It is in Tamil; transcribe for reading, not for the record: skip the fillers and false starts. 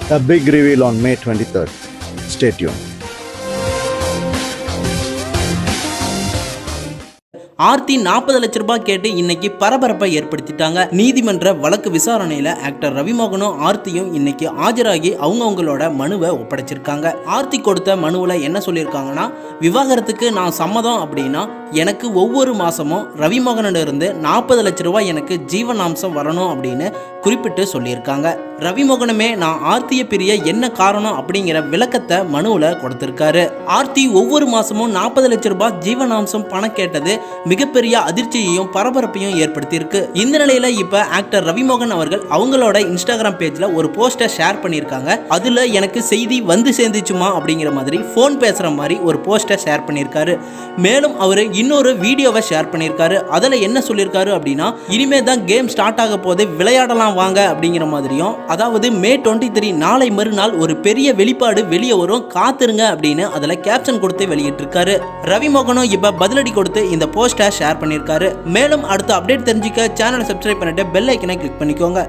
A big reveal on May 23rd. Stay tuned. Aarthi 40 லட்ச ரூபாய் கேட்டு இன்னைக்கு பரபரப்பை ஏற்படுத்திட்டாங்க. நீதிமன்ற வழக்கு விசாரணையில ஆக்டர் ரவிமோகனும் ஆர்த்தியும் இன்னைக்கு ஆஜராகி அவங்களோட மனுவை ஒப்படைச்சிருக்காங்க. ஆர்த்தி கொடுத்த மனுவில் என்ன சொல்லியிருக்காங்கன்னா, விவாகரத்துக்கு நான் சம்மதம் அப்படின்னா எனக்கு ஒவ்வொரு மாசமும் ரவிமோகனிலிருந்து 40 லட்ச ரூபாய் எனக்கு ஜீவனாம்சம் வரணும் அப்படின்னு குறிப்பிட்டு சொல்லியிருக்காங்க. ரவிமோகனுமே நான் ஆர்த்தியை பிரிய என்ன காரணம் அப்படிங்கிற விளக்கத்தை மனுவில் கொடுத்திருக்காரு. ஆர்த்தி ஒவ்வொரு மாசமும் 40 லட்ச ரூபாய் ஜீவனாம்சம் பணம் கேட்டது மிகப்பெரிய அதிர்ச்சியையும் பரபரப்பையும் ஏற்படுத்தியிருக்கு. இந்த நிலையில இப்ப ஆக்டர் ரவிமோகன் அவர்கள் அவங்களோட இன்ஸ்டாகிராம் பேஜ்ல ஒரு போஸ்டர் ஷேர் பண்ணியிருக்காங்க. அதுல எனக்கு செய்தி வந்து சேர்ந்துச்சுமா அப்படிங்கிற மாதிரி போன் பேசுற மாதிரி ஒரு போஸ்டர் ஷேர் பண்ணியிருக்காரு. மேலும் அவரு இன்னொரு வீடியோவை ஷேர் பண்ணியிருக்காரு. அதுல என்ன சொல்லியிருக்காரு அப்படின்னா, இனிமே தான் கேம் ஸ்டார்ட் ஆக போது, விளையாடலாம் வாங்க அப்படிங்கிற மாதிரியும், அதாவது மே 23 நாளை மறுநாள் ஒரு பெரிய வெளிப்பாடு வெளியே வரும், காத்துருங்க அப்படின்னு அதுல கேப்ஷன் கொடுத்து வெளியிட்டிருக்காரு. ரவிமோகனும் இப்ப பதிலடி கொடுத்து இந்த போஸ்டர் ஷேர் பண்ணியிருக்காரு. மேலும் அடுத்த அப்டேட் தெரிஞ்சுக்க சேனலை சப்ஸ்கிரைப் பண்ணிட்டு பெல் ஐக்கனை கிளிக் பண்ணிக்கோங்க.